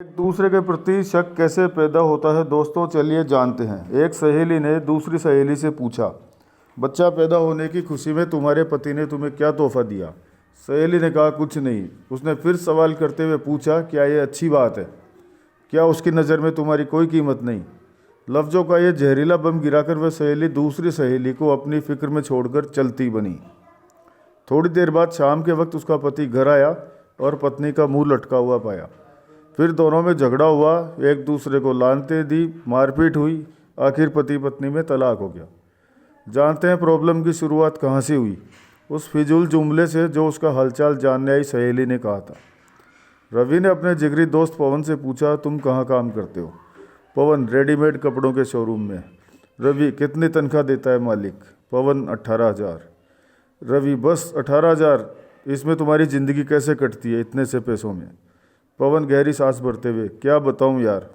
एक दूसरे के प्रति शक कैसे पैदा होता है दोस्तों, चलिए जानते हैं। एक सहेली ने दूसरी सहेली से पूछा, बच्चा पैदा होने की खुशी में तुम्हारे पति ने तुम्हें क्या तोहफा दिया? सहेली ने कहा, कुछ नहीं। उसने फिर सवाल करते हुए पूछा, क्या ये अच्छी बात है? क्या उसकी नज़र में तुम्हारी कोई कीमत नहीं? लफ्ज़ों का ये जहरीला बम गिराकर वह सहेली दूसरी सहेली को अपनी फिक्र में छोड़कर चलती बनी। थोड़ी देर बाद शाम के वक्त उसका पति घर आया और पत्नी का मुंह लटका हुआ पाया। फिर दोनों में झगड़ा हुआ, एक दूसरे को लानतें दी, मारपीट हुई, आखिर पति पत्नी में तलाक हो गया। जानते हैं प्रॉब्लम की शुरुआत कहाँ से हुई? उस फिजूल जुमले से जो उसका हालचाल जानने आई सहेली ने कहा था। रवि ने अपने जिगरी दोस्त पवन से पूछा, तुम कहाँ काम करते हो? पवन, रेडीमेड कपड़ों के शोरूम में। रवि, कितनी तनख्वाह देता है मालिक? पवन, 18,000। रवि, बस 18,000? इसमें तुम्हारी ज़िंदगी कैसे कटती है इतने से पैसों में? पवन गहरी सांस भरते हुए, क्या बताऊं यार।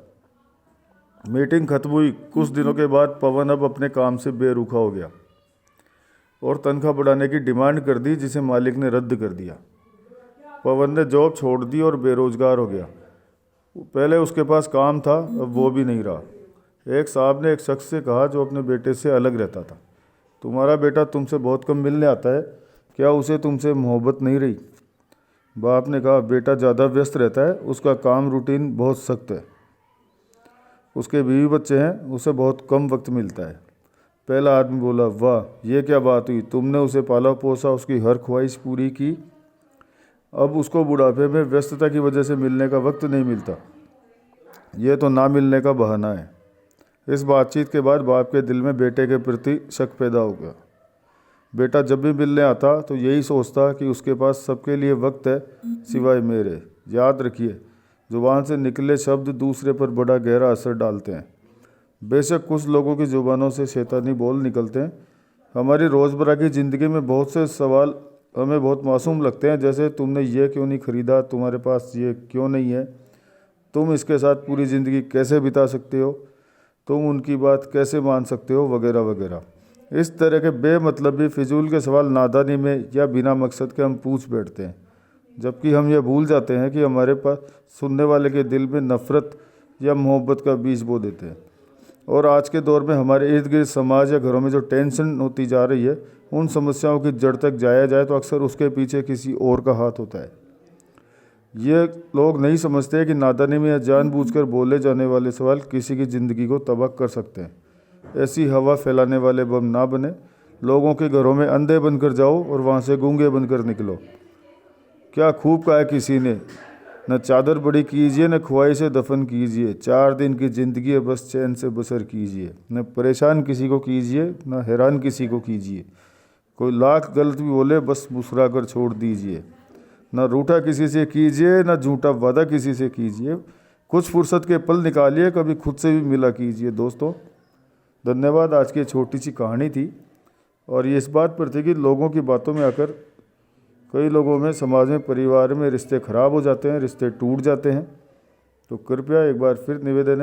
मीटिंग खत्म हुई। कुछ दिनों के बाद पवन अब अपने काम से बेरुखा हो गया और तनख्वाह बढ़ाने की डिमांड कर दी, जिसे मालिक ने रद्द कर दिया। पवन ने जॉब छोड़ दी और बेरोजगार हो गया। पहले उसके पास काम था, अब वो भी नहीं रहा। एक साहब ने एक शख्स से कहा जो अपने बेटे से अलग रहता था, तुम्हारा बेटा तुमसे बहुत कम मिलने आता है, क्या उसे तुमसे मोहब्बत नहीं रही? बाप ने कहा, बेटा ज़्यादा व्यस्त रहता है, उसका काम रूटीन बहुत सख्त है, उसके बीवी बच्चे हैं, उसे बहुत कम वक्त मिलता है। पहला आदमी बोला, वाह, ये क्या बात हुई, तुमने उसे पाला पोसा, उसकी हर ख्वाहिश पूरी की, अब उसको बुढ़ापे में व्यस्तता की वजह से मिलने का वक्त नहीं मिलता। ये तो ना मिलने का बहाना है। इस बातचीत के बाद बाप के दिल में बेटे के प्रति शक पैदा हो गया। बेटा जब भी मिलने आता तो यही सोचता कि उसके पास सबके लिए वक्त है सिवाय मेरे। याद रखिए, ज़ुबान से निकले शब्द दूसरे पर बड़ा गहरा असर डालते हैं। बेशक कुछ लोगों की ज़ुबानों से शैतानी बोल निकलते हैं। हमारी रोज़मर्रा की ज़िंदगी में बहुत से सवाल हमें बहुत मासूम लगते हैं, जैसे तुमने ये क्यों नहीं ख़रीदा, तुम्हारे पास ये क्यों नहीं है, तुम इसके साथ पूरी ज़िंदगी कैसे बिता सकते हो, तुम उनकी बात कैसे मान सकते हो, वगैरह वगैरह। इस तरह के बेमतलबी फिजूल के सवाल नादानी में या बिना मकसद के हम पूछ बैठते हैं, जबकि हम ये भूल जाते हैं कि हमारे पास सुनने वाले के दिल में नफ़रत या मोहब्बत का बीज बो देते हैं। और आज के दौर में हमारे इर्द गिर्द समाज या घरों में जो टेंशन होती जा रही है, उन समस्याओं की जड़ तक जाया जाए तो अक्सर उसके पीछे किसी और का हाथ होता है। ये लोग नहीं समझते कि नादानी में या जानबूझकर बोले जाने वाले सवाल किसी की ज़िंदगी को तबाह कर सकते हैं। ऐसी हवा फैलाने वाले बम ना बने। लोगों के घरों में अंधे बनकर जाओ और वहाँ से गूंगे बनकर निकलो। क्या खूब कहा है किसी ने, न चादर बड़ी कीजिए न ख्वाहिशें दफन कीजिए, 4 दिन की ज़िंदगी है बस चैन से बसर कीजिए। न परेशान किसी को कीजिए न हैरान किसी को कीजिए, कोई लाख गलत भी बोले बस मुस्कुरा कर छोड़ दीजिए। न रूठा किसी से कीजिए न झूठा वादा किसी से कीजिए, कुछ फुर्सत के पल निकालिए, कभी खुद से भी मिला कीजिए। दोस्तों धन्यवाद। आज की छोटी सी कहानी थी और ये इस बात पर थी कि लोगों की बातों में आकर कई लोगों में, समाज में, परिवार में रिश्ते ख़राब हो जाते हैं, रिश्ते टूट जाते हैं। तो कृपया एक बार फिर निवेदन है